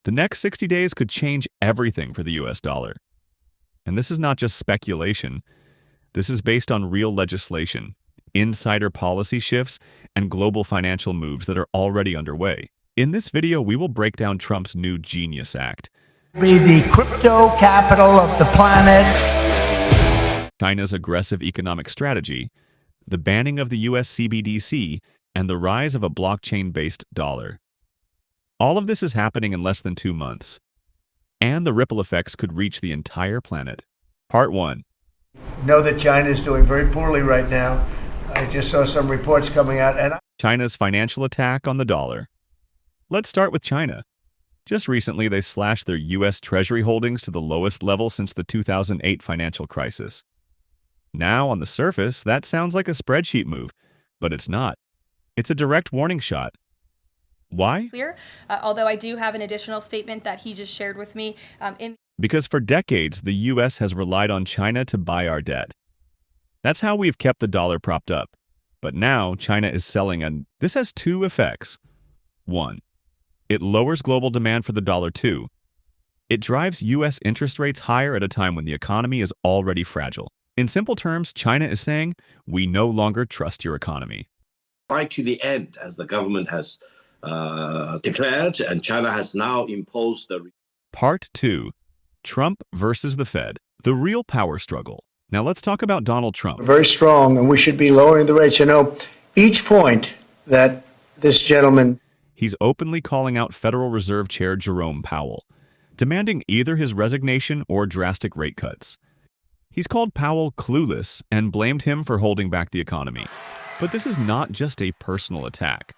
The next 60 days could change everything for the US dollar. And this is not just speculation. This is based on real legislation, insider policy shifts, and global financial moves that are already underway. In this video, we will break down Trump's new Genius Act, be the crypto capital of the planet, China's aggressive economic strategy, the banning of the US CBDC, and the rise of a blockchain-based dollar. All of this is happening in less than 2 months, and the ripple effects could reach the entire planet. Part 1. Know that China is doing very poorly right now. I just saw some reports coming out, and China's financial attack on the dollar. Let's start with China. Just recently, they slashed their US Treasury holdings to the lowest level since the 2008 financial crisis. Now, on the surface, that sounds like a spreadsheet move, but it's not. It's a direct warning shot. Why? Clear, although I do have an additional statement that he just shared with me. Because for decades, the US has relied on China to buy our debt. That's how we've kept the dollar propped up. But now, China is selling, and this has 2 effects. 1. It lowers global demand for the dollar. 2. It drives US interest rates higher at a time when the economy is already fragile. In simple terms, China is saying, we no longer trust your economy. Right to the end, as the government has declared, and China has now imposed the... Part 2. Trump versus the Fed, the real power struggle. Now let's talk about Donald Trump. very strong, and we should be lowering the rates. You know, each point that this gentleman... He's openly calling out Federal Reserve Chair Jerome Powell, demanding either his resignation or drastic rate cuts. He's called Powell clueless and blamed him for holding back the economy. But this is not just a personal attack.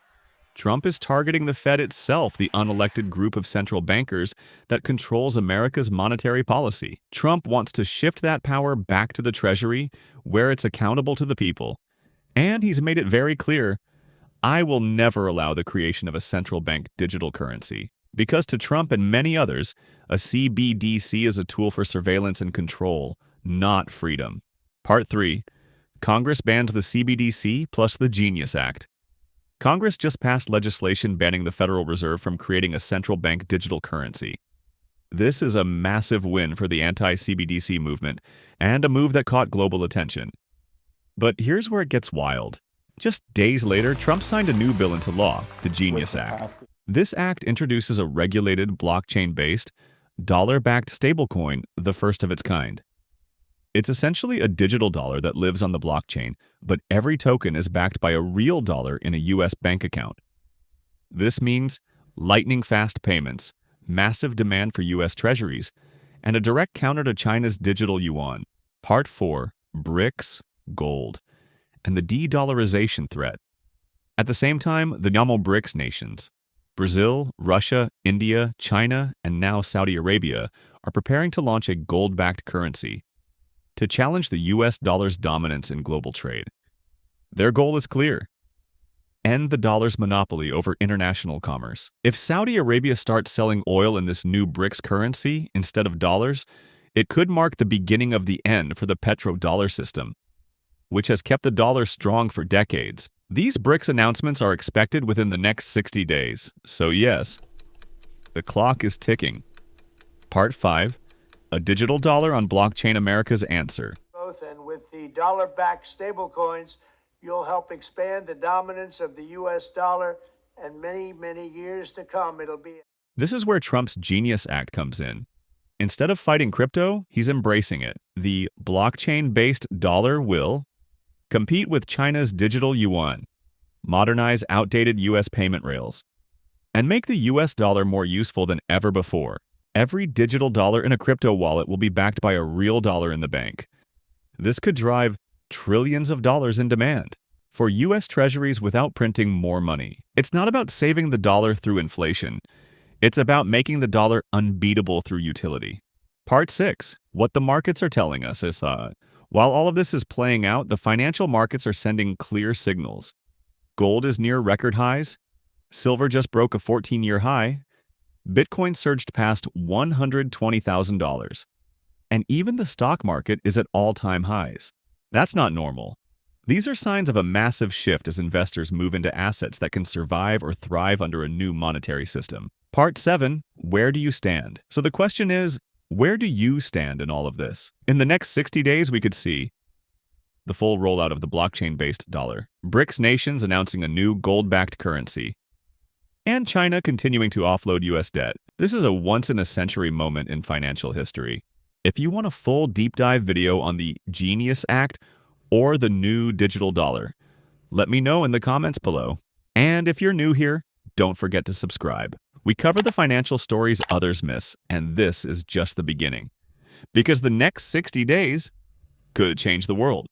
Trump is targeting the Fed itself, the unelected group of central bankers that controls America's monetary policy. Trump wants to shift that power back to the Treasury, where it's accountable to the people. And he's made it very clear, I will never allow the creation of a central bank digital currency, because to Trump and many others, a CBDC is a tool for surveillance and control, not freedom. Part 3. Congress bans the CBDC plus the Genius Act. Congress just passed legislation banning the Federal Reserve from creating a central bank digital currency. This is a massive win for the anti-CBDC movement, and a move that caught global attention. But here's where it gets wild. Just days later, Trump signed a new bill into law, the Genius Act. This act introduces a regulated, blockchain-based, dollar-backed stablecoin, the first of its kind. It's essentially a digital dollar that lives on the blockchain, but every token is backed by a real dollar in a US bank account. This means lightning-fast payments, massive demand for US treasuries, and a direct counter to China's digital yuan. Part 4. BRICS, gold, and the de-dollarization threat. At the same time, the BRICS nations, Brazil, Russia, India, China, and now Saudi Arabia, are preparing to launch a gold-backed currency to challenge the US dollar's dominance in global trade. Their goal is clear: end the dollar's monopoly over international commerce. If Saudi Arabia starts selling oil in this new BRICS currency instead of dollars, it could mark the beginning of the end for the petrodollar system, which has kept the dollar strong for decades. These BRICS announcements are expected within the next 60 days. So yes, the clock is ticking. Part 5. A digital dollar on blockchain, America's answer. And with the dollar-backed stablecoins, you'll help expand the dominance of the U.S. dollar, and many, many years to come, it'll be... This is where Trump's Genius Act comes in. Instead of fighting crypto, he's embracing it. The blockchain-based dollar will compete with China's digital yuan, modernize outdated U.S. payment rails, and make the U.S. dollar more useful than ever before. Every digital dollar in a crypto wallet will be backed by a real dollar in the bank. This could drive trillions of dollars in demand for U.S. treasuries without printing more money. It's not about saving the dollar through inflation. It's about making the dollar unbeatable through utility. Part 6. What the markets are telling us is, while all of this is playing out, the financial markets are sending clear signals. Gold is near record highs. Silver just broke a 14-year high. Bitcoin surged past $120,000. And even the stock market is at all-time highs. That's not normal. These are signs of a massive shift as investors move into assets that can survive or thrive under a new monetary system. Part 7, where do you stand? So the question is, where do you stand in all of this? In the next 60 days, we could see the full rollout of the blockchain-based dollar, BRICS nations announcing a new gold-backed currency, and China continuing to offload U.S. debt. This is a once-in-a-century moment in financial history. If you want a full deep dive video on the Genius Act or the new digital dollar, let me know in the comments below. And if you're new here, don't forget to subscribe. We cover the financial stories others miss, and this is just the beginning. Because the next 60 days could change the world.